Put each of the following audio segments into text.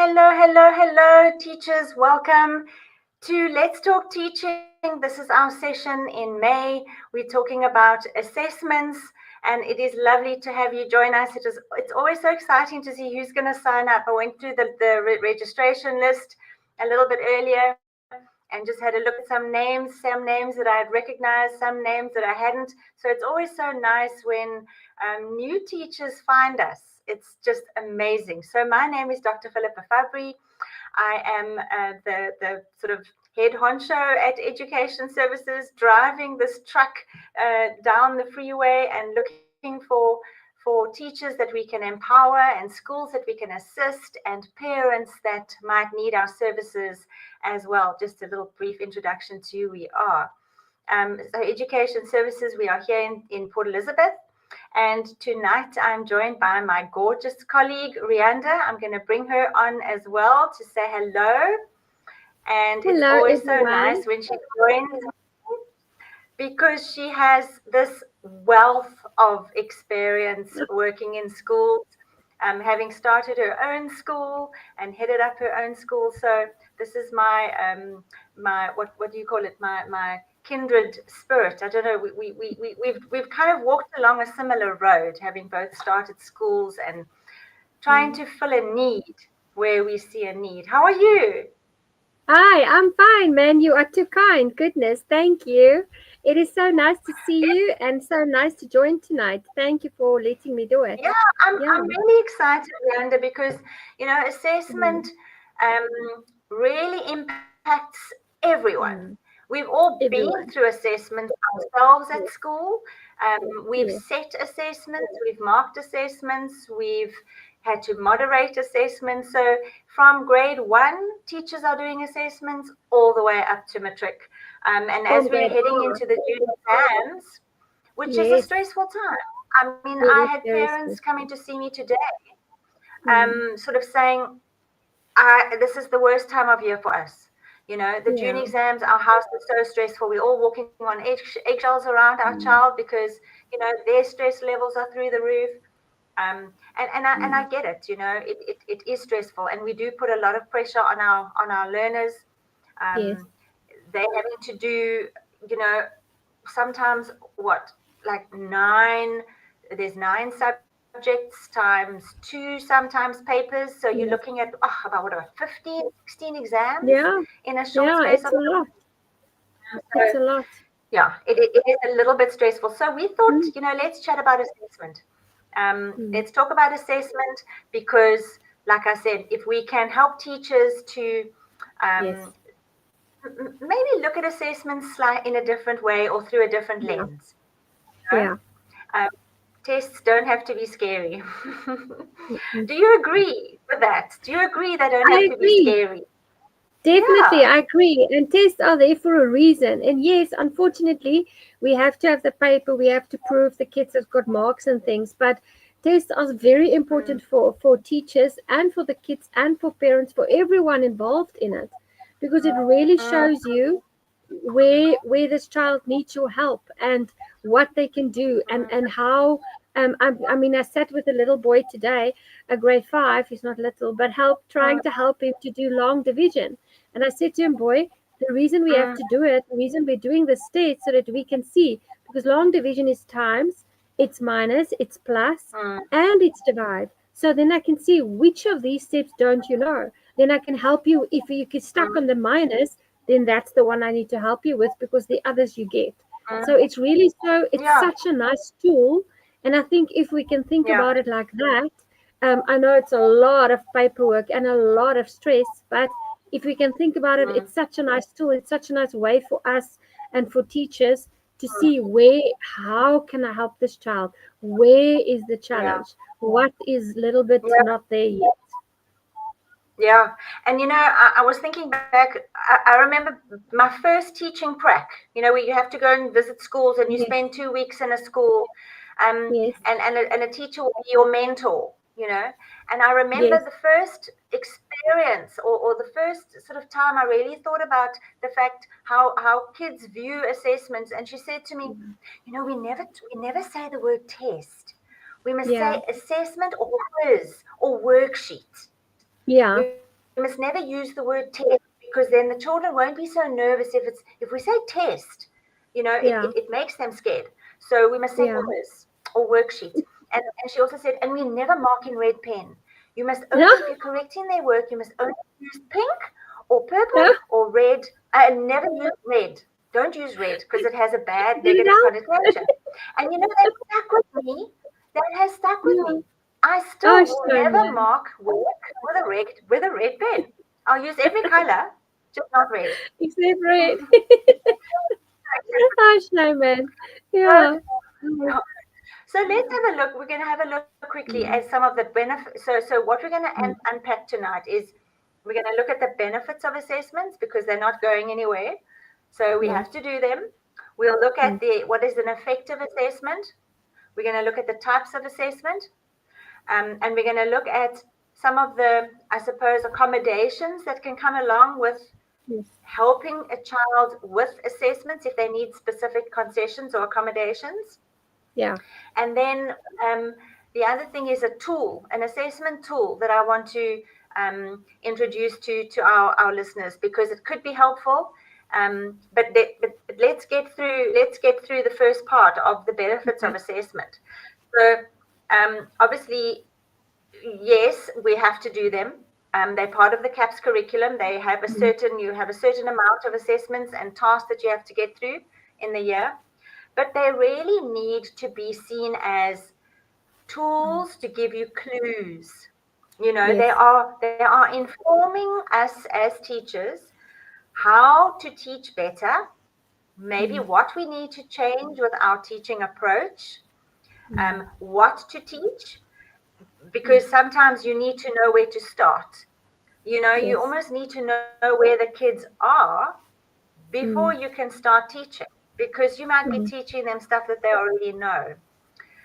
Hello, teachers. Welcome to Let's Talk Teaching. This is our session in May. We're talking about assessments, and it is lovely to have you join us. It's always so exciting to see who's going to sign up. I went through the registration list a little bit earlier and just had a look at some names that I had recognized, some names that I hadn't. So it's always so nice when new teachers find us. It's just amazing. So my name is Dr. Philippa Fabry. I am the sort of head honcho at Education Services, driving this truck down the freeway and looking for teachers that we can empower and schools that we can assist and parents that might need our services as well. Just a little brief introduction to who we are. So Education Services, we are here in Port Elizabeth. And tonight I'm joined by my gorgeous colleague, Rianda. I'm going to bring her on as well to say hello. And it's always so nice when she joins me because she has this wealth of experience working in schools, having started her own school and headed up her own school. So this is my what do you call it? My kindred spirit. I don't know. We've kind of walked along a similar road, having both started schools and trying to fill a need where we see a need. How are you? Hi, I'm fine, man. You are too kind. Goodness, thank you. It is so nice to see you and so nice to join tonight. Thank you for letting me do it. Yeah, I'm really excited, Rianda, because assessment really impacts everyone. We've all been through assessments ourselves at school. We've set assessments, we've marked assessments, we've had to moderate assessments. So from grade 1, teachers are doing assessments all the way up to matric. And as we're heading into the June exams, which is a stressful time. I mean, I had parents coming to see me today, sort of saying, this is the worst time of year for us. You know, the June exams, our house is so stressful. We're all walking on eggshells around our child because, their stress levels are through the roof. And I get it, it is stressful, and we do put a lot of pressure on our learners. They're having to do, sometimes there's 9 subjects times 2 sometimes papers. So you're looking at about 15, 16 exams in a short space of time. It's a lot. Yeah, it is a little bit stressful. So we thought, let's chat about assessment. Let's talk about assessment because, like I said, if we can help teachers to maybe look at assessments in a different way or through a different lens. Tests don't have to be scary. Do you agree with that? Do you agree they don't have to be scary? Definitely, I agree. And tests are there for a reason. And yes, unfortunately, we have to have the paper. We have to prove the kids have got marks and things. But tests are very important for teachers and for the kids and for parents, for everyone involved in it, because it really shows you where this child needs your help and what they can do and how. I sat with a little boy today, a grade 5. He's not little, but trying to help him to do long division. And I said to him, boy, the reason we have to do it, the reason we're doing this state so that we can see, because long division is times, it's minus, it's plus, and it's divide. So then I can see which of these steps don't you know. Then I can help you. If you get stuck on the minus, then that's the one I need to help you with, because the others you get. So it's really it's such a nice tool. And I think if we can think about it like that, I know it's a lot of paperwork and a lot of stress, but if we can think about it, it's such a nice tool. It's such a nice way for us and for teachers to see how can I help this child? Where is the challenge? What is a little bit not there yet? Yeah. And, I was thinking back, I remember my first teaching prac, where you have to go and visit schools and you spend 2 weeks in a school, and a teacher will be your mentor, And I remember the first experience or the first sort of time I really thought about the fact how kids view assessments. And she said to me, we never say the word test. We must say assessment or quiz or worksheet. Yeah. must never use the word test, because then the children won't be so nervous if we say test, it makes them scared. So we must say quiz or worksheet. And she also said, and we never mark in red pen. You must only, if you're correcting their work, you must only use pink or purple or red. Never use red. Don't use red because it has a bad negative connotation. And that stuck with me. That has stuck with me. I still will never mark work with a red pen. I'll use every color, just not red. Except red. Shloman. Yeah. So let's have a look. We're going to have a look quickly at some of the benefits. So what we're going to unpack tonight is we're going to look at the benefits of assessments, because they're not going anywhere. So we have to do them. We'll look at what is an effective assessment. We're going to look at the types of assessment. And we're going to look at some of the, I suppose, accommodations that can come along with helping a child with assessments if they need specific concessions or accommodations. Yeah. And then the other thing is a tool, an assessment tool that I want to introduce to our listeners, because it could be helpful. But let's get through the first part of the benefits of assessment. So obviously, yes, we have to do them. They're part of the CAPS curriculum. They have you have a certain amount of assessments and tasks that you have to get through in the year. But they really need to be seen as tools to give you clues. They are informing us as teachers how to teach better, maybe what we need to change with our teaching approach, what to teach, because sometimes you need to know where to start. You almost need to know where the kids are before you can start teaching, because you might be teaching them stuff that they already know.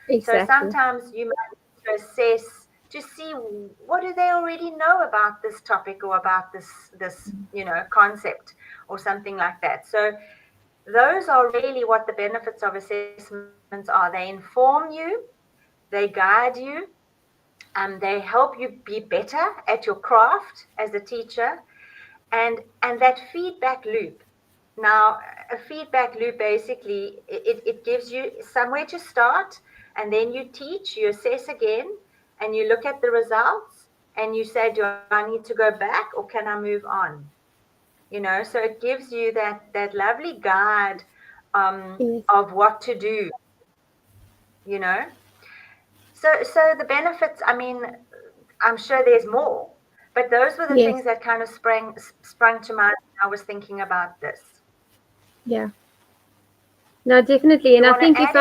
Exactly. So sometimes you might need to assess to see what do they already know about this topic or about this concept or something like that. So those are really what the benefits of assessments are. They inform you, they guide you, they help you be better at your craft as a teacher, and that feedback loop. Now, a feedback loop, basically, it gives you somewhere to start, and then you teach, you assess again, and you look at the results, and you say, do I need to go back, or can I move on? So it gives you that lovely guide of what to do, So the benefits, I mean, I'm sure there's more, but those were the things that kind of sprung to mind when I was thinking about this. Yeah. No, definitely. And I think if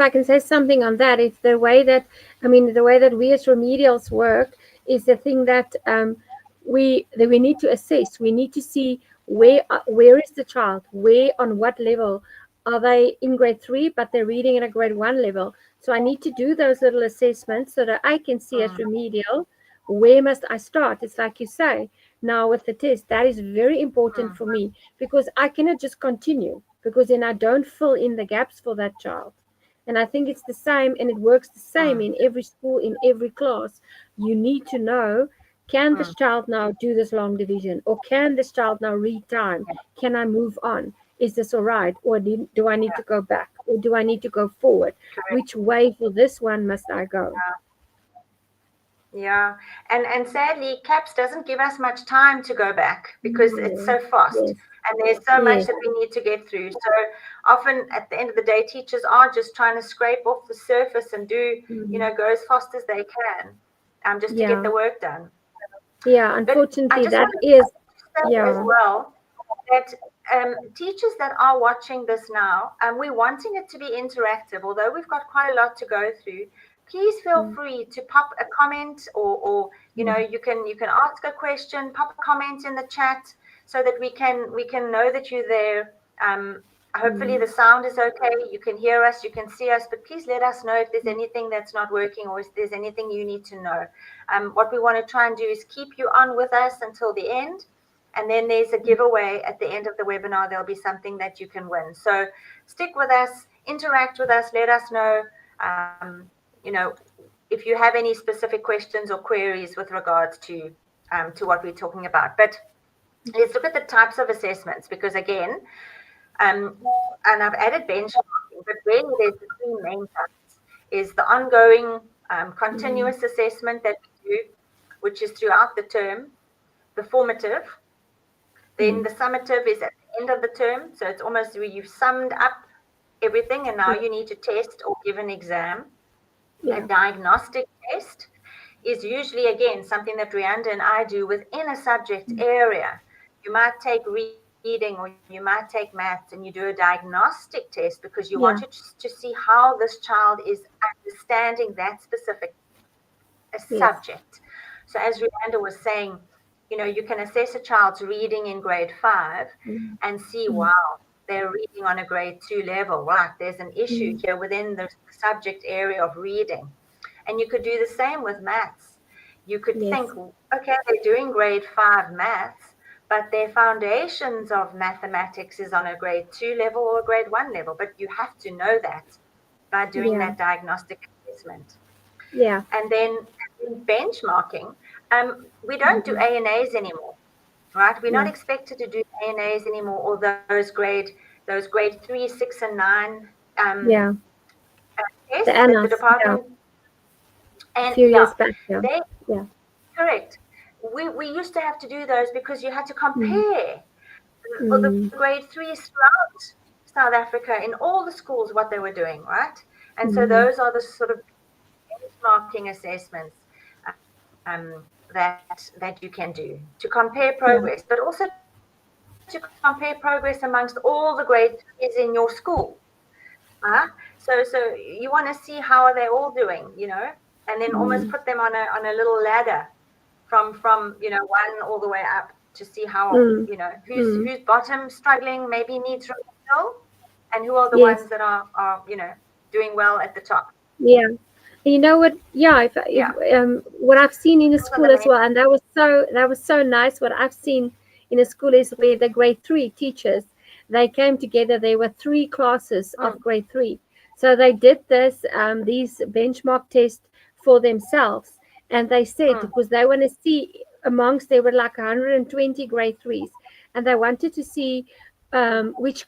I can say something on that, it's the way that we as remedials work is the thing that we need to assess. We need to see where is the child, where, on what level are they in grade 3, but they're reading at a grade 1 level. So I need to do those little assessments so that I can see as remedial, where must I start? It's like you say, now with the test, that is very important for me, because I cannot just continue, because then I don't fill in the gaps for that child. And I think it's the same, and it works the same in every school, in every class. You need to know, can this child now do this long division? Or can this child now read time? Can I move on? Is this all right? Or do I need to go back? Or do I need to go forward? Which way for this one must I go? Yeah. And sadly, CAPS doesn't give us much time to go back, because it's so fast. And there's so much that we need to get through. So often at the end of the day, teachers are just trying to scrape off the surface and do, go as fast as they can, just to get the work done. Yeah, unfortunately, that is as well, that teachers that are watching this now, and we're wanting it to be interactive, although we've got quite a lot to go through. Please feel free to pop a comment, or you can ask a question, pop a comment in the chat, so that we can know that you're there. Hopefully the sound is okay. You can hear us, you can see us, but please let us know if there's anything that's not working, or if there's anything you need to know. What we want to try and do is keep you on with us until the end. And then there's a giveaway at the end of the webinar. There'll be something that you can win. So stick with us, interact with us, let us know, if you have any specific questions or queries with regards to to what we're talking about. But let's look at the types of assessments, because again, and I've added benchmarking, but really there's the three main types. Is the ongoing continuous assessment that we do, which is throughout the term, the formative, then the summative is at the end of the term, so it's almost where you've summed up everything and now you need to test or give an exam. A diagnostic test is usually, again, something that Rianda and I do within a subject area. You might take reading or you might take maths, and you do a diagnostic test because you want to see how this child is understanding that specific subject. So as Rianda was saying, you can assess a child's reading in grade 5 and see, wow, they're reading on a grade 2 level, right? There's an issue here within the subject area of reading. And you could do the same with maths. You could think, okay, they're doing grade 5 maths, but their foundations of mathematics is on a grade 2 level or a grade 1 level. But you have to know that by doing that diagnostic assessment. Yeah. And then benchmarking, we don't do A&As anymore, right? We're not expected to do A&As anymore, or those grade 3, 6, and 9 tests that the department. And few years back, correct. We used to have to do those because you had to compare the grade 3s throughout South Africa in all the schools what they were doing, right? And so those are the sort of benchmarking assessments that you can do to compare progress, but also to compare progress amongst all the grade 3s in your school. So you want to see how are they all doing, and then almost put them on a little ladder from 1 all the way up to see how who's bottom, struggling, maybe needs remedial, and who are the ones that are doing well at the top. Yeah. You know what? Yeah, what I've seen in a school as well, and that was so nice. What I've seen in a school is where the grade 3 teachers, they came together. There were 3 classes of grade 3, so they did these benchmark tests for themselves, and they said because they want to see there were like 120 grade 3s, and they wanted to see which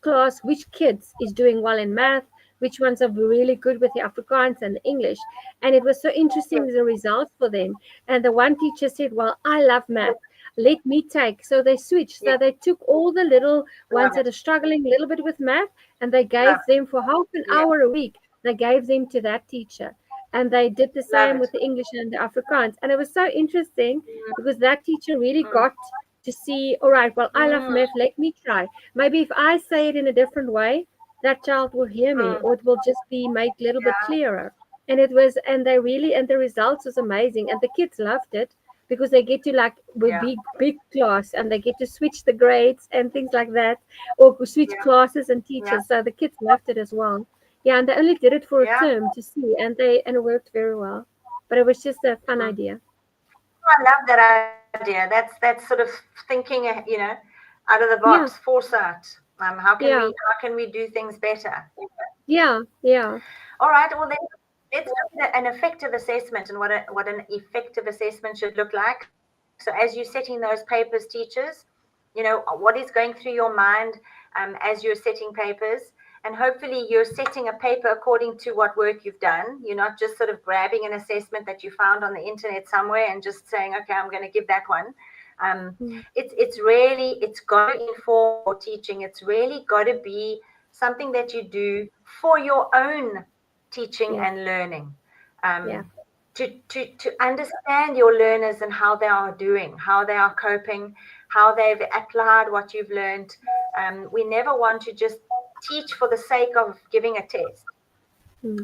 kids is doing well in math, which ones are really good with the Afrikaans and the English. And it was so interesting, the results for them. And the one teacher said, well, I love math. Let me take. So they switched. So they took all the little ones that are struggling a little bit with math, and they gave them for half an hour a week. They gave them to that teacher. And they did the same with the English and the Afrikaans. And it was so interesting because that teacher really got to see, all right, well, I love math. Let me try. Maybe if I say it in a different way, that child will hear me, or it will just be made a little bit clearer. And the results was amazing, and the kids loved it because they get to big class, and they get to switch the grades and things like that, or switch classes and teachers. So the kids loved it as well. Yeah, and they only did it for a term to see, and it worked very well. But it was just a fun idea. I love that idea. That's sort of thinking, out of the box, foresight. How can we do things better? Yeah. All right. Well, then let's look at an effective assessment and what an effective assessment should look like. So as you're setting those papers, teachers, what is going through your mind as you're setting papers, and hopefully you're setting a paper according to what work you've done. You're not just sort of grabbing an assessment that you found on the internet somewhere and just saying, okay, I'm going to give that one. It's got to inform your teaching. It's really got to be something that you do for your own teaching and learning, to understand your learners and how they are doing, how they are coping, how they've applied what you've learned. We never want to just teach for the sake of giving a test. We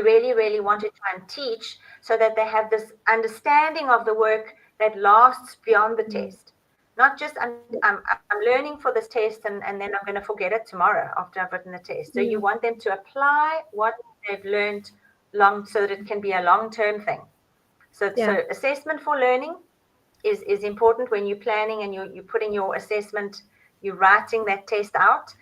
really, really want to try and teach so that they have this understanding of the work that lasts beyond the test. Not just I'm learning for this test and then I'm going to forget it tomorrow after I've written the test. So you want them to apply what they've learned so that it can be a long-term thing. So assessment for learning is important when you're planning and you're putting your assessment, you're writing that test out.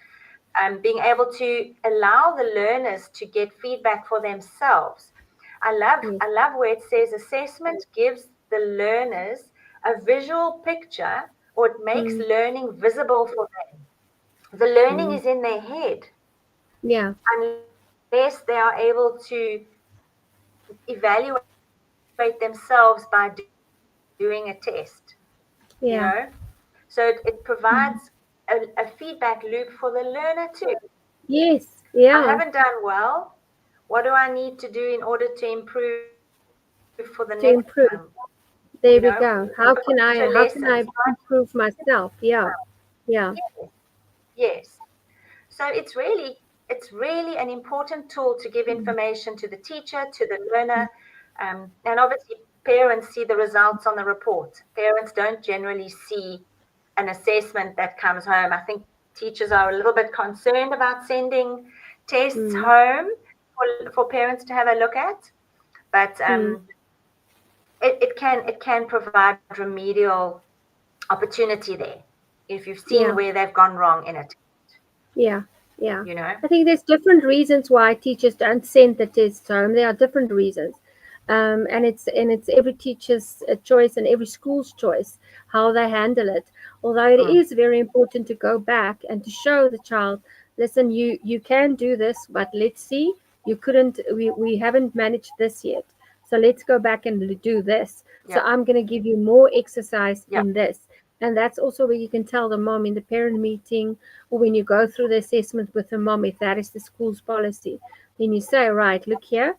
Being able to allow the learners to get feedback for themselves. I love where it says assessment gives the learners a visual picture, or it makes learning visible for them. The learning is in their head Yeah. unless they are able to evaluate themselves by doing a test, Yeah. So it provides a feedback loop for the learner too. Yes. I Yeah. haven't done well. What do I need to do in order to improve for the next time? To improve. There we go. Future lessons. How can I improve myself? Yeah. Yeah. Yes. So it's really an important tool to give information to the teacher, to the learner, and obviously parents see the results on the report. Parents don't generally see an assessment that comes home. I think teachers are a little bit concerned about sending tests Mm. home for parents to have a look at, but Mm. it can provide remedial opportunity there if you've seen Yeah. where they've gone wrong in it, Yeah. Yeah. you know. I think there's different reasons why teachers don't send the tests home. There are different reasons. And it's every teacher's choice and every school's choice how they handle it. Although it Mm. is very important to go back and to show the child, listen, you can do this, but let's see, you couldn't. We haven't managed this yet. So let's go back and do this. So Yeah, I'm going to give you more exercise yeah, in this. And that's also where you can tell the mom in the parent meeting, or when you go through the assessment with the mom, if that is the school's policy, then you say, right, look here,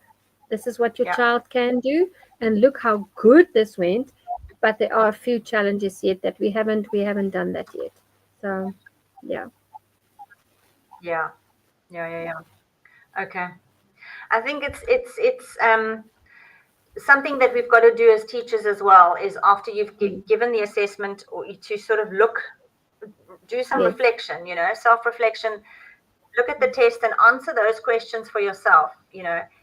this is what your yeah, child can do, and look how good this went. But there are a few challenges yet that we haven't done that yet. So, yeah. yeah, yeah. Okay. I think it's something that we've got to do as teachers as well is after you've Mm. given the assessment or to sort of do some Yes. reflection, self-reflection, look at the test and answer those questions for yourself.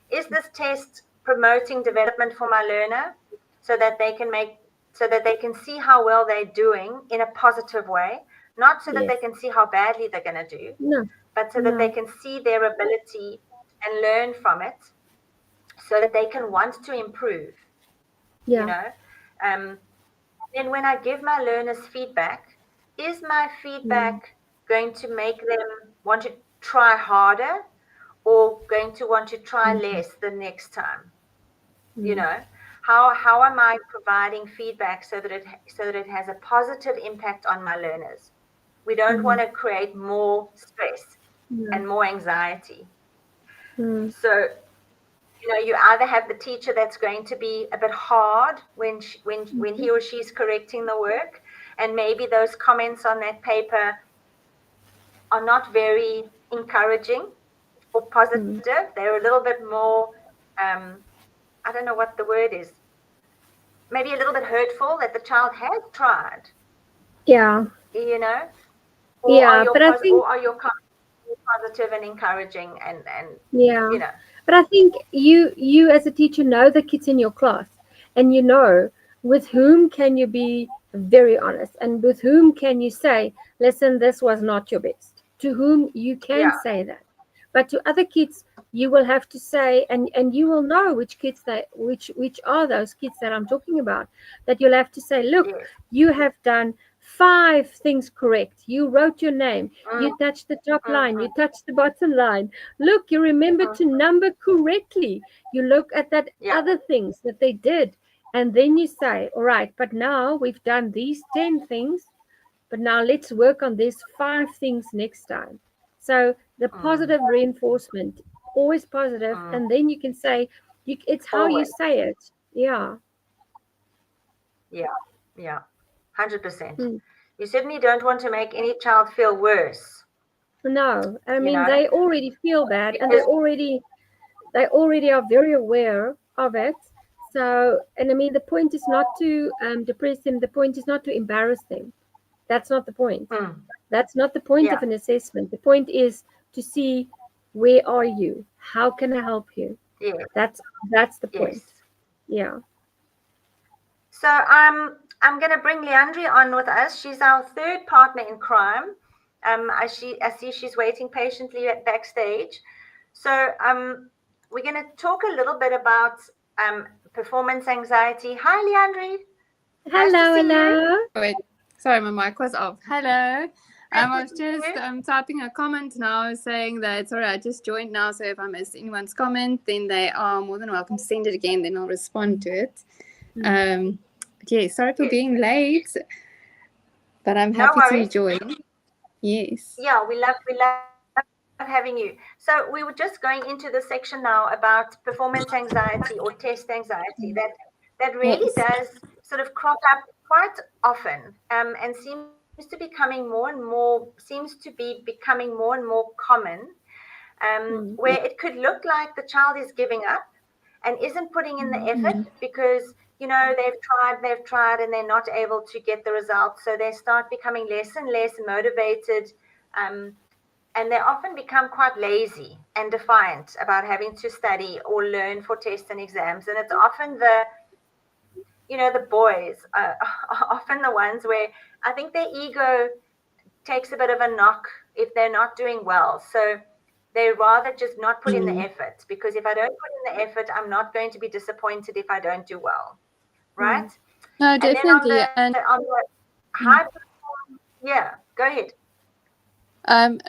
Is this test promoting development for my learner so that they can see how well they're doing in a positive way, not so that Yes. they can see how badly they're going to do, No. but so that they No. can see their ability and learn from it so that they can want to improve, you Yeah. know. Um, then when I give my learners feedback, is my Mm. feedback going to make them want to try harder or going to want to try Mm. less the next time? You Mm. know, how am I providing feedback so that it has a positive impact on my learners? We don't want Mm. to create more stress No. and more anxiety. Mm. So you either have the teacher that's going to be a bit hard when he or she's correcting the work, and maybe those comments on that paper are not very encouraging or Mm. positive. They're a little bit more, I don't know what the word is, maybe a little bit hurtful that the child has tried, Yeah. you know, or are Yeah. your But I think, comments positive and encouraging and yeah. you know, But I think you as a teacher know the kids in your class, and you know with whom can you be very honest, and with whom can you say, listen, this was not your best. To whom you can yeah, say that, but to other kids you will have to say, and you will know which kids that which are those kids that I'm talking about. That you'll have to say, look, yes, you have done 5 things correct. You wrote your name. mm, You touched the top line. mm, You touched the bottom line. Look, you remember mm, to number correctly. You look at that yeah, other things that they did. And then you say, all right, but now we've done these 10 things, but now let's work on these 5 things next time. So the mm, positive reinforcement, always positive, mm, and then you can say, it's how you always. say it. Yeah. Yeah, yeah, 100%. Hmm. You certainly don't want to make any child feel worse, No, I you mean know, they already feel bad, and because they already are very aware of it. So, and I mean, the point is not to depress them. The point is not to embarrass them. That's not the point. mm, That's not the point yeah, of an assessment. The point is to see, where are you? How can I help you? yes, That's that's the yes. point. Yeah. So I'm going to bring Leandri on with us. She's our third partner in crime. I see she's waiting patiently backstage. So we're going to talk a little bit about performance anxiety. Hi, Leandri. Nice to Hello, see you. hello. Wait, sorry, my mic was off. Hello. I was just you. typing a comment now saying that, sorry, I just joined now, so if I missed anyone's comment, then they are more than welcome to send it again, then I'll respond to it. But yeah, sorry for being late, but I'm No happy worries. to join. Yes. Yeah, we love having you. So we were just going into the section now about performance anxiety or test anxiety that really Yes. does sort of crop up quite often, and seems to be becoming more and more common, where it could look like the child is giving up and isn't putting in the effort because they've tried and they're not able to get the results, so they start becoming less and less motivated, and they often become quite lazy and defiant about having to study or learn for tests and exams. And it's often the boys are often the ones where I think their ego takes a bit of a knock if they're not doing well. So they rather just not put in the effort, because if I don't put in the effort, I'm not going to be disappointed if I don't do well, right? No, And then on definitely. the high performance, yeah, go ahead.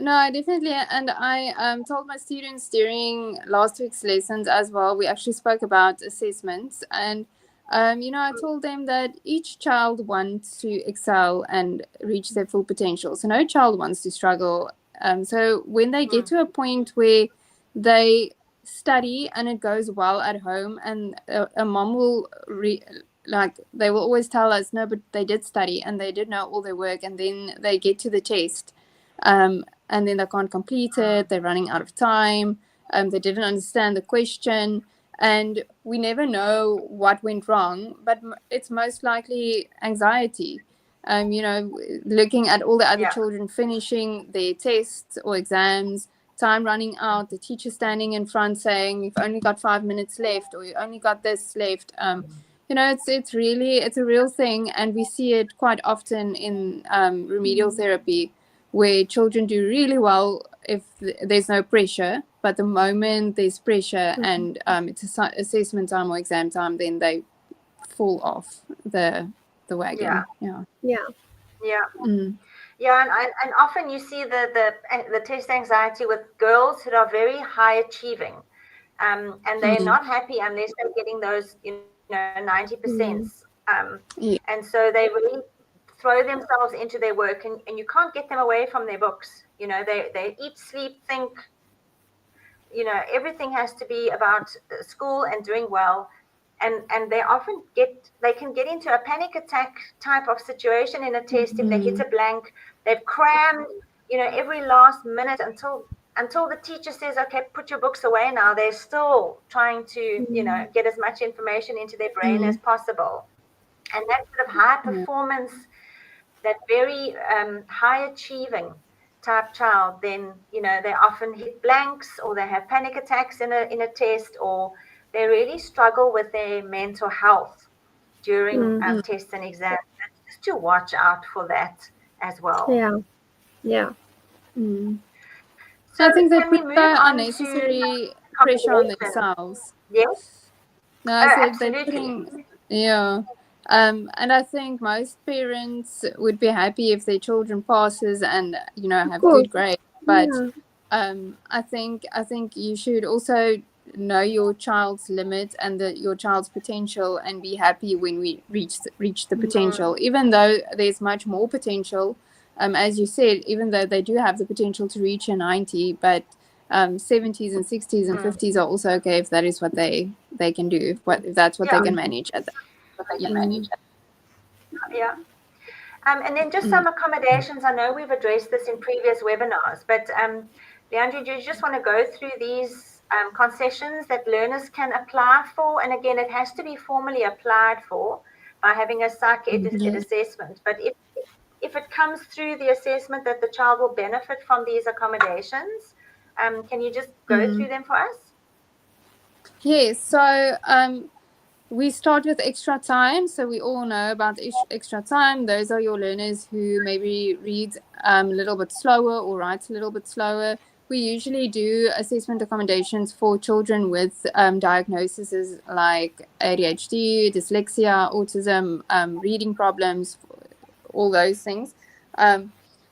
No, I definitely, and I told my students during last week's lessons as well, we actually spoke about assessments, and I told them that each child wants to excel and reach their full potential, so no child wants to struggle. So when they get to a point where they study and it goes well at home, and a mom will they will always tell us, no, but they did study and they did know all their work, and then they get to the test, and then they can't complete it, they're running out of time, they didn't understand the question, and we never know what went wrong, but it's most likely anxiety. Looking at all the other children finishing their tests or exams, time running out, the teacher standing in front saying, you've only got 5 minutes left, or you only got this left. It's a real thing, and we see it quite often in remedial therapy, where children do really well if there's no pressure, but the moment there's pressure and it's assessment time or exam time, then they fall off the wagon. Yeah. And often you see the test anxiety with girls who are very high achieving, and they're not happy unless they're getting those 90%, and so they really throw themselves into their work, and you can't get them away from their books. They eat, sleep, think, everything has to be about school and doing well, and they can get into a panic attack type of situation in a test if they hit a blank. They've crammed every last minute until the teacher says, okay, put your books away now. They're still trying to get as much information into their brain as possible. And that sort of high performance, that very high achieving type child, then they often hit blanks, or they have panic attacks in a test, or they really struggle with their mental health during tests and exams. Just to watch out for that as well. Yeah. So I think they put unnecessary pressure on themselves. Yes. No, I said absolutely. they're putting, and I think most parents would be happy if their children passes and have good grades. But I think you should also know your child's limit and your child's potential, and be happy when we reach the potential, even though there's much more potential. As you said, even though they do have the potential to reach a 90, but 70s and 60s and 50s are also okay if that is what they can do, if that's what they can manage at that. And then just some accommodations. I know we've addressed this in previous webinars, but Leandri, do you just want to go through these concessions that learners can apply for? And again, it has to be formally applied for by having a psych ed assessment. But if it comes through the assessment that the child will benefit from these accommodations, can you just go through them for us? Yes. So we start with extra time. So we all know about extra time. Those are your learners who maybe read a little bit slower or write a little bit slower. we usually do assessment accommodations for children with diagnoses like ADHD, dyslexia, autism, reading problems, all those things.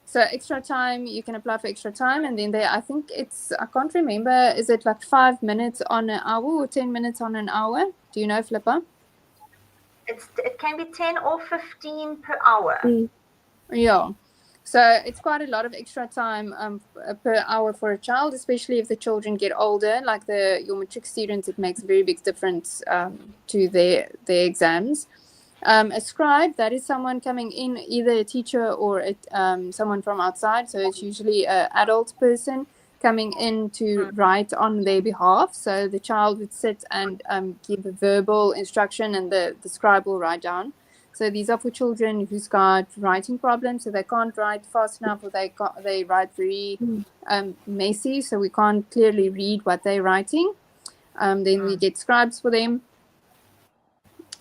So extra time, you can apply for extra time, and then I think I can't remember, is it like 5 minutes on an hour or 10 minutes on an hour? Do you know, Flipper? It can be 10 or 15 per hour. Yeah. So it's quite a lot of extra time per hour for a child, especially if the children get older, like your matric students. It makes a very big difference to their exams. A scribe, that is someone coming in, either a teacher or someone from outside. So it's usually an adult person coming in to write on their behalf. So the child would sit and give a verbal instruction, and the scribe will write down. So these are for children who's got writing problems, so they can't write fast enough, or they write very messy, so we can't clearly read what they're writing. Then we get scribes for them.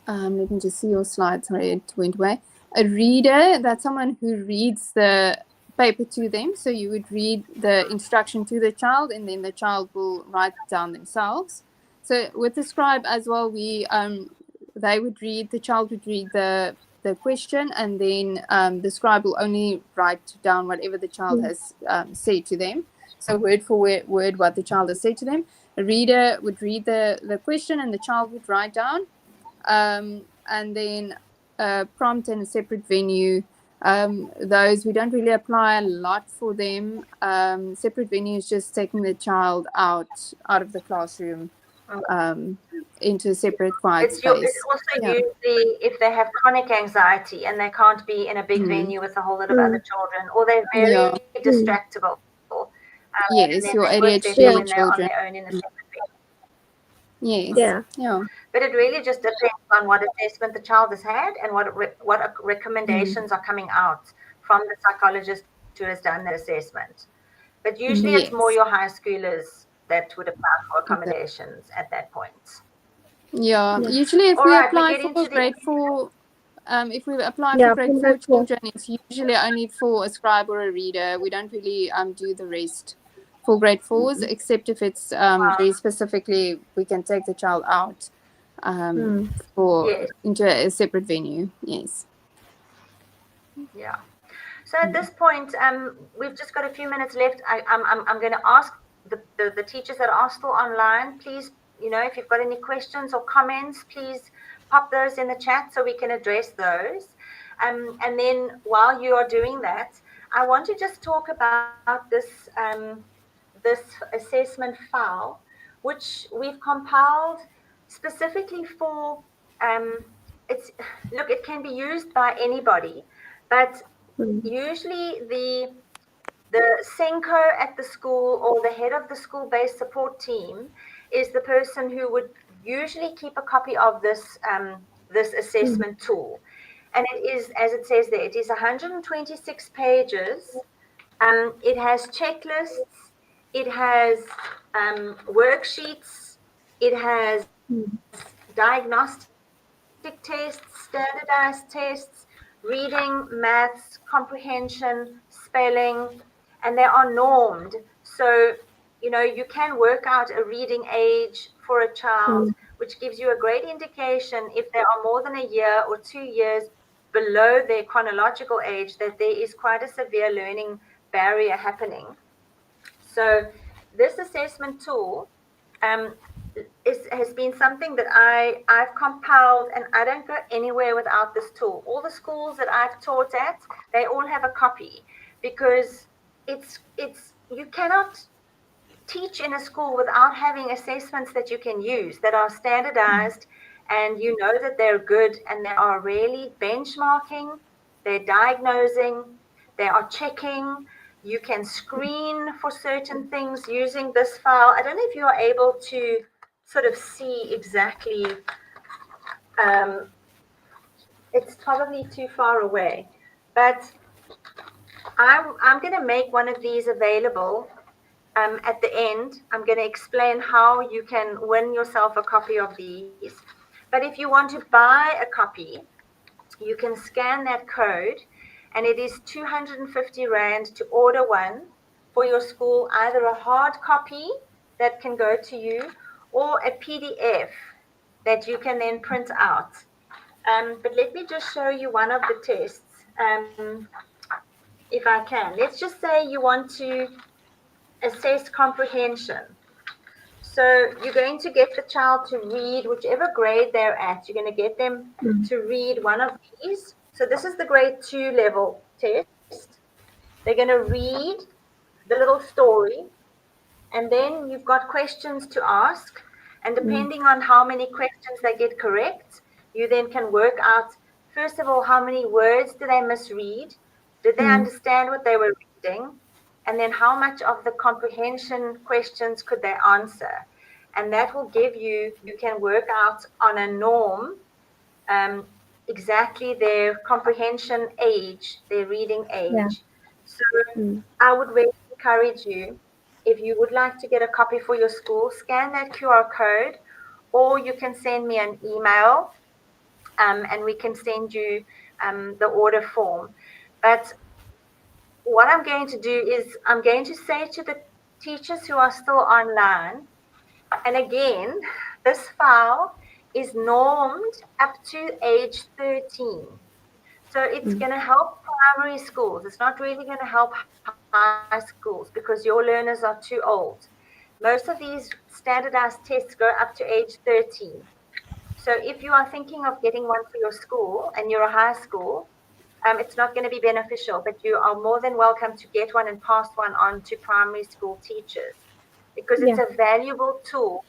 Let me just see your slides. Sorry, it went away. A reader, that's someone who reads the paper to them. So you would read the instruction to the child, and then the child will write down themselves. So with the scribe as well, the child would read the question, and then the scribe will only write down whatever the child has said to them. So word for word what the child has said to them. A reader would read the question, and the child would write down. And then prompt and a separate venue. Those we don't really apply a lot for them. Separate venue is just taking the child out of the classroom into a separate quiet space. It's also usually if they have chronic anxiety and they can't be in a big venue with a whole lot of other children, or they're very distractible. Yes, your ADHD when children. they're on their own in a separate venue. Yes. Yeah. But it really just depends on what assessment the child has had and what recommendations are coming out from the psychologist who has done the assessment. But usually it's more your high schoolers that would apply for accommodations at that point. Yeah. Usually if we apply for grade 4, if we apply for grade 4 children, it's usually only for a scribe or a reader. We don't really do the rest for grade 4s, except if it's very specifically, we can take the child out into a separate venue. Yes. Yeah. So at this point, we've just got a few minutes left. I'm going to ask the teachers that are still online, please, if you've got any questions or comments, please pop those in the chat so we can address those. And then while you are doing that, I want to just talk about this assessment file, which we've compiled specifically for, it can be used by anybody, but usually the Senko at the school or the head of the school-based support team is the person who would usually keep a copy of this assessment tool. And it is, as it says there, it is 126 pages. It has checklists, it has worksheets, it has diagnostic tests, standardized tests, reading, maths, comprehension, spelling, and they are normed. So, you can work out a reading age for a child, which gives you a great indication if they are more than a year or 2 years below their chronological age, that there is quite a severe learning barrier happening. So this assessment tool has been something that I've compiled, and I don't go anywhere without this tool. All the schools that I've taught at, they all have a copy, because you cannot teach in a school without having assessments that you can use, that are standardized, and that they're good, and they are really benchmarking, they're diagnosing, they are checking. You can screen for certain things using this file. I don't know if you are able to sort of see exactly, it's probably too far away, but I'm going to make one of these available. At the end, I'm going to explain how you can win yourself a copy of these. But if you want to buy a copy, you can scan that code, and it is 250 Rand to order one for your school, either a hard copy that can go to you or a PDF that you can then print out. But let me just show you one of the tests, if I can. Let's just say you want to assess comprehension. So you're going to get the child to read whichever grade they're at. You're going to get them to read one of these. So this is the grade 2 level test. They're going to read the little story, and then you've got questions to ask. And depending on how many questions they get correct, you then can work out, first of all, how many words did they misread? Did they understand what they were reading? And then how much of the comprehension questions could they answer? And that will give you, you can work out on a norm exactly their comprehension age, their reading age. Yeah. So I would really encourage you, if you would like to get a copy for your school, scan that QR code, or you can send me an email and we can send you the order form. But what I'm going to do is I'm going to say to the teachers who are still online, and again, this file is normed up to age 13. So it's going to help primary schools. It's not really going to help high schools because your learners are too old. Most of these standardized tests go up to age 13. So if you are thinking of getting one for your school and you're a high school, it's not going to be beneficial, but you are more than welcome to get one and pass one on to primary school teachers because it's a valuable tool.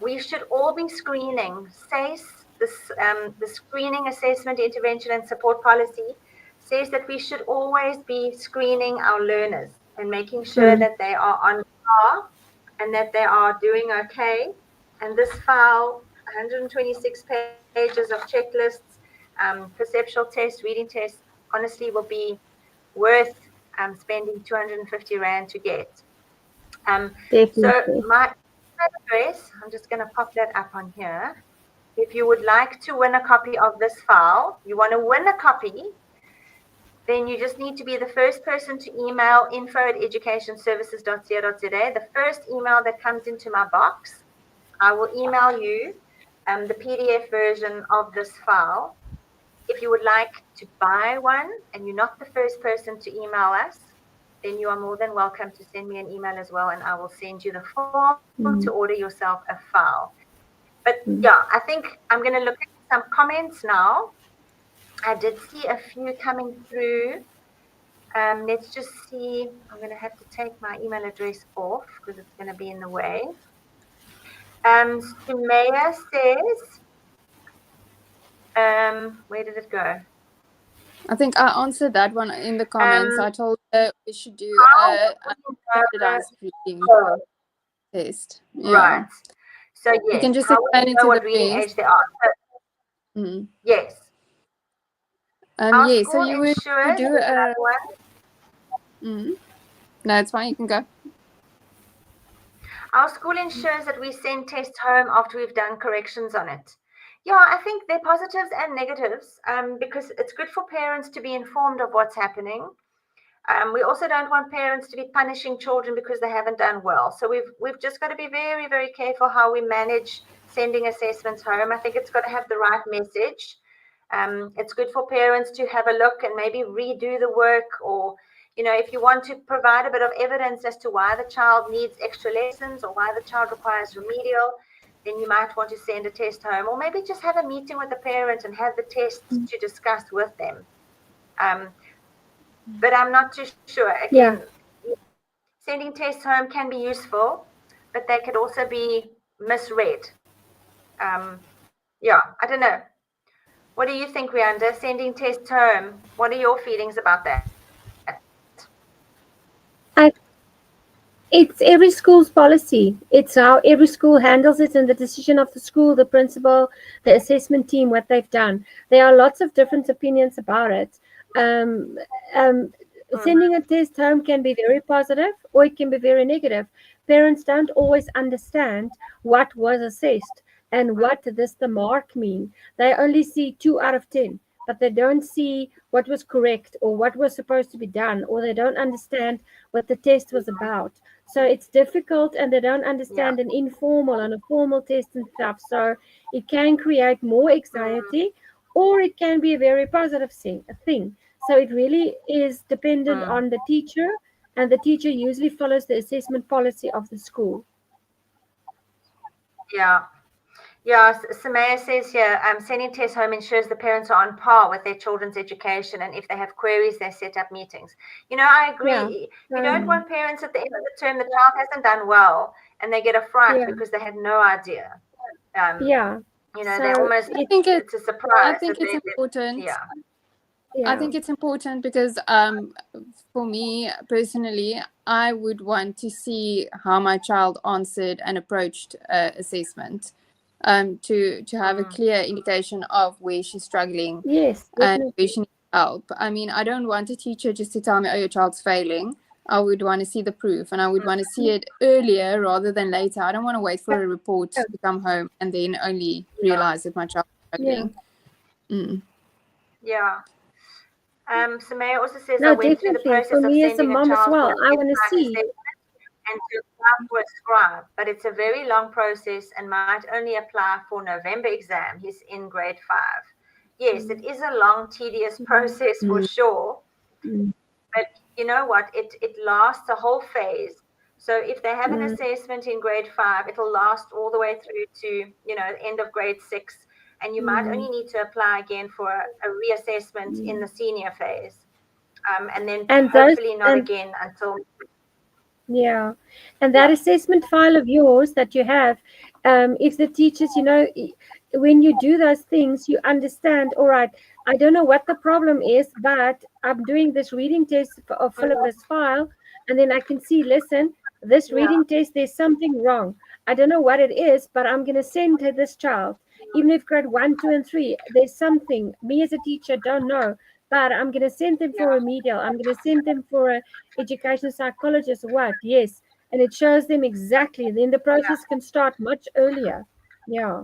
We should all be screening. SACE, the Screening, Assessment, Intervention and Support Policy, says that we should always be screening our learners and making sure that they are on par and that they are doing okay. And this file, 126 pages of checklists, perceptual tests, reading tests, honestly will be worth spending 250 Rand to get. So my address, I'm just going to pop that up on here. If you would like to win a copy of this file, you want to win a copy, then you just need to be the first person to email info@educationservices.co.za. The first email that comes into my box, I will email you the PDF version of this file. If you would like to buy one and you're not the first person to email us, then you are more than welcome to send me an email as well, and I will send you the form to order yourself a file. But yeah, I think I'm going to look at some comments now. I did see a few coming through. Let's just see. I'm going to have to take my email address off because it's going to be in the way. Sumaya says, where did it go? I think I answered that one in the comments. I told her we should do a standardized reading test. Yeah. Right. So yes, you can just how explain would you it know to what the reading test. age they are? Yes. Our Yeah, school so you would ensures do another one. No, it's fine. You can go. Our school ensures that we send tests home after we've done corrections on it. Yeah, I think there are positives and negatives because it's good for parents to be informed of what's happening. We also don't want parents to be punishing children because they haven't done well. So we've just got to be very, very careful how we manage sending assessments home. I think it's got to have the right message. It's good for parents to have a look and maybe redo the work, or, you know, if you want to provide a bit of evidence as to why the child needs extra lessons or why the child requires remedial, then you might want to send a test home, or maybe just have a meeting with the parent and have the tests to discuss with them. But I'm not too sure. Again, sending tests home can be useful, but they could also be misread. Yeah, I don't know. What do you think, Rianda? Sending tests home, what are your feelings about that? It's every school's policy. It's how every school handles it, and the decision of the school, the principal, the assessment team, what they've done. There are lots of different opinions about it. Sending a test home can be very positive or it can be very negative. Parents don't always understand what was assessed and what does the mark mean. They only see 2 out of 10. but they don't see what was correct or what was supposed to be done, or they don't understand what the test was about. So it's difficult, and they don't understand an informal and a formal test and stuff. So it can create more anxiety, or it can be a very positive thing. So it really is dependent on the teacher, and the teacher usually follows the assessment policy of the school. Yeah. Yeah, Samaya says here, sending tests home ensures the parents are on par with their children's education, and if they have queries, they set up meetings. You know, I agree. Yeah. You don't want parents at the end of the term, the child hasn't done well, and they get a fright because they had no idea. You know, So they almost, I think it's a surprise. I think it's important. I think it's important because for me personally, I would want to see how my child answered and approached assessment, to have a clear indication of where she's struggling and where she needs help. I mean, I don't want a teacher just to tell me, oh, your child's failing. I would want to see the proof, and I would want to see it earlier rather than later. I don't want to wait for a report to come home and then only realize that my child's struggling. Samaya also says, no, I went through the definitely. process For me of as a sending a mom as child well, for I want to see. and to apply for a scribe, but it's a very long process and might only apply for November exam. He's in grade 5. Yes, it is a long, tedious process for sure. But you know what? It lasts a whole phase. So if they have an assessment in grade 5, it'll last all the way through to, you know, the end of grade 6. And you might only need to apply again for a reassessment in the senior phase. And then hopefully not again until... Yeah. And that assessment file of yours that you have, if the teachers, you know, when you do those things, you understand, all right, I don't know what the problem is, but I'm doing this reading test of Philippa's file, and then I can see, listen, this reading test, there's something wrong. I don't know what it is, but I'm going to send her this child. Even if grade 1, 2, and 3, there's something, me as a teacher don't know, but I'm going to send them for remedial. I'm going to send them for a educational psychologist or what. Yes. And it shows them exactly. Then the process can start much earlier. Yeah.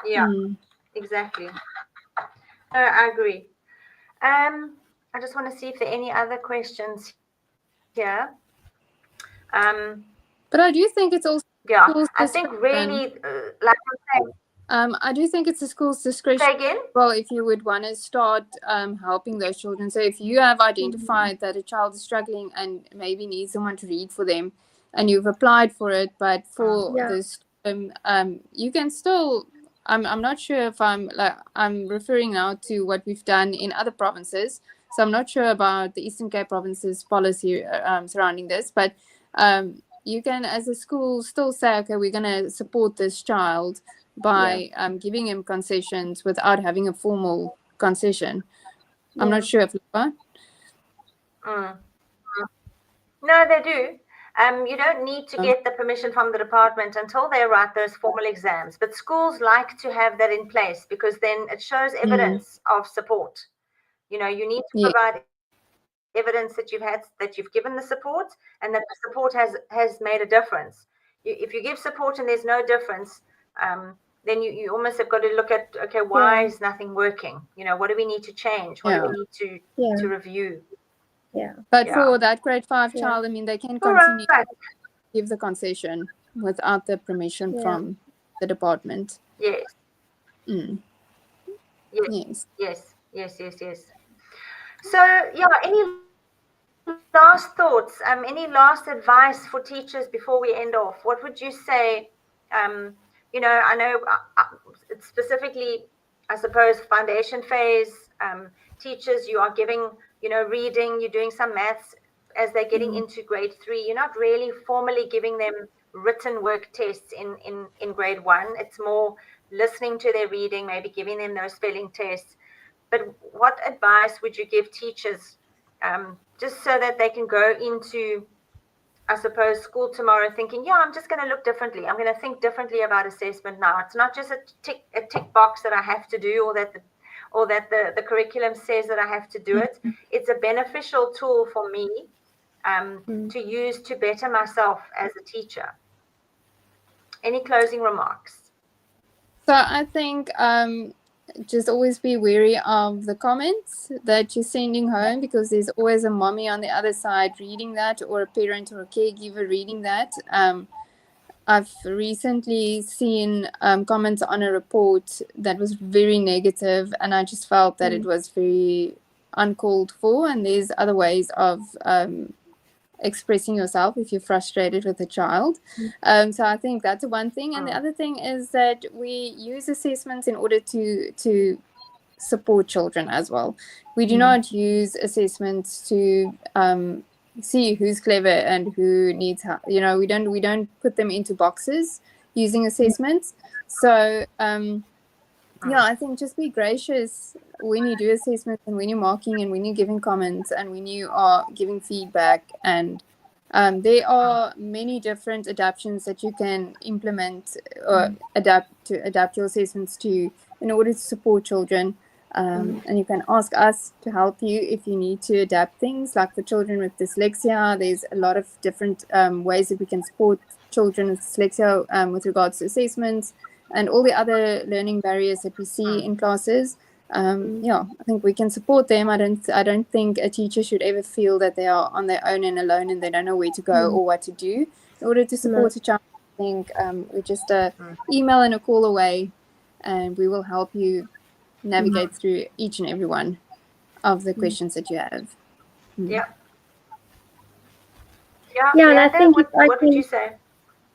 Yeah, exactly. I agree. I just want to see if there are any other questions here. But I do think it's also I think really, like I'm saying, I do think it's the school's discretion. Say again? Well, if you would want to start helping those children. So if you have identified that a child is struggling and maybe needs someone to read for them, and you've applied for it, but for this, you can still. I'm not sure if I'm referring now to what we've done in other provinces. So I'm not sure about the Eastern Cape province's policy surrounding this, but you can, as a school, still say, okay, we're going to support this child by giving him concessions without having a formal concession. I'm not sure if No, they do. You don't need to get the permission from the department until they write those formal exams. But schools like to have that in place because then it shows evidence of support. You know, you need to provide evidence that you've given the support and that the support has made a difference. If you give support and there's no difference, then you almost have got to look at, okay, why is nothing working? You know, what do we need to change? What do we need to review? But for that grade 5 child, I mean, they can continue to give the concession without the permission from the department. Yes. Yes. So, any last thoughts? Any last advice for teachers before we end off? What would you say? You know, I know it's specifically, I suppose, foundation phase teachers, you are giving, you know, reading, you're doing some maths as they're getting into grade 3. You're not really formally giving them written work tests in grade 1. It's more listening to their reading, maybe giving them those spelling tests. But what advice would you give teachers just so that they can go into, I suppose, school tomorrow thinking, I'm just going to look differently. I'm going to think differently about assessment now. It's not just a tick box that I have to do or that the curriculum says that I have to do it. It's a beneficial tool for me to use to better myself as a teacher. Any closing remarks? So I think just always be wary of the comments that you're sending home, because there's always a mommy on the other side reading that, or a parent or a caregiver reading that. I've recently seen comments on a report that was very negative, and I just felt that it was very uncalled for, and there's other ways of expressing yourself if you're frustrated with a child. So I think that's one thing. And the other thing is that we use assessments in order to support children as well. We do not use assessments to see who's clever and who needs help. You know, we don't put them into boxes using assessments. So yeah, I think just be gracious when you do assessments, and when you're marking, and when you're giving comments, and when you are giving feedback. And there are many different adaptations that you can implement or adapt your assessments to in order to support children. And you can ask us to help you if you need to adapt things. Like for children with dyslexia, there's a lot of different ways that we can support children with dyslexia with regards to assessments and all the other learning barriers that we see in classes. Yeah, I think we can support them. I don't think a teacher should ever feel that they are on their own and alone and they don't know where to go or what to do in order to support a child. I think we're just a email and a call away, and we will help you navigate through each and every one of the questions that you have. Yeah, and I think what would you say?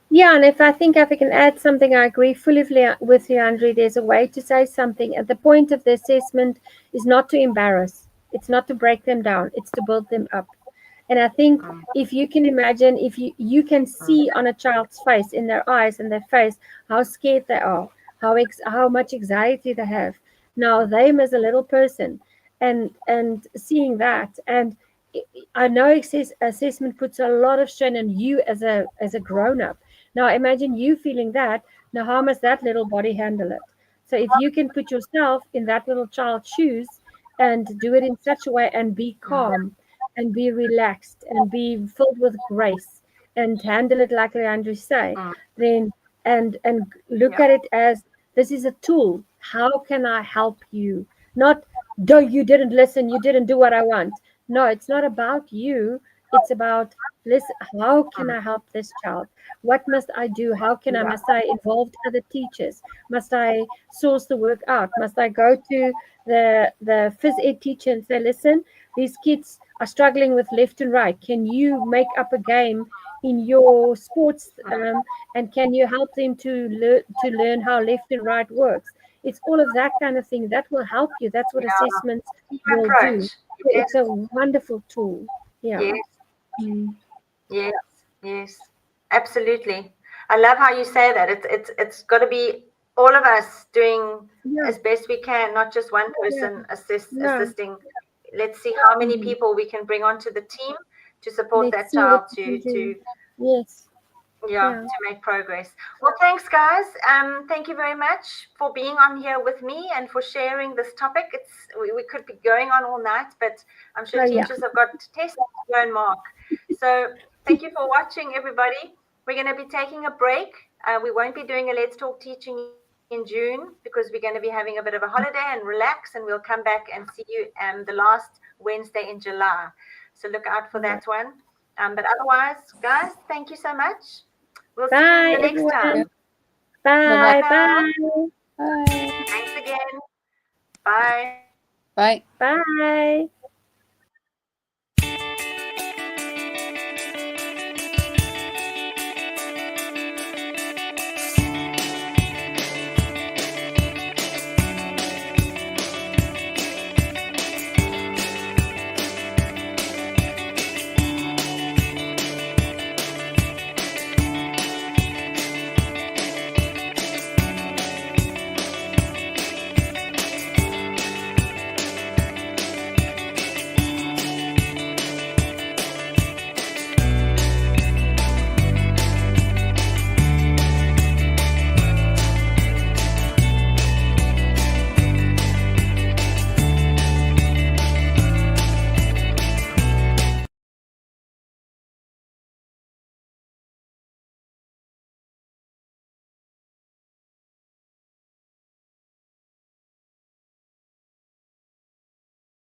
Yeah, and if I can add something, I agree fully with you, Andre. There's a way to say something. At the point of the assessment is not to embarrass. It's not to break them down. It's to build them up. And I think if you can imagine, if you can see on a child's face, in their eyes and their face, how scared they are, how much anxiety they have. Now, them as a little person, and seeing that, and I know assessment puts a lot of strain on you as a grown up. Now imagine you feeling that. Now how must that little body handle it? So if you can put yourself in that little child's shoes and do it in such a way and be calm and be relaxed and be filled with grace and handle it like Leandri say, then and look at it as this is a tool. How can I help you? Not, though you didn't listen, you didn't do what I want. No, it's not about you. It's about, listen, how can I help this child? What must I do? How can I? Must I involve other teachers? Must I source the work out? Must I go to the phys ed teacher and say, listen, these kids are struggling with left and right. Can you make up a game in your sports, and can you help them to learn how left and right works? It's all of that kind of thing that will help you. That's what assessments will do. It's a wonderful tool. Yeah. Yes, absolutely. I love how you say that. It's got to be all of us doing as best we can, not just one person assisting. Let's see how many people we can bring onto the team to support that child to make progress. Well, thanks guys. Thank you very much for being on here with me and for sharing this topic. We could be going on all night, but I'm sure teachers have got tests to go and mark. So thank you for watching, everybody. We're going to be taking a break. We won't be doing a Let's Talk Teaching in June because we're going to be having a bit of a holiday and relax, and we'll come back and see you the last Wednesday in July. So look out for that one. But otherwise, guys, thank you so much. We'll see you the next time. Bye. Bye. Thanks again. Bye. Bye. Bye.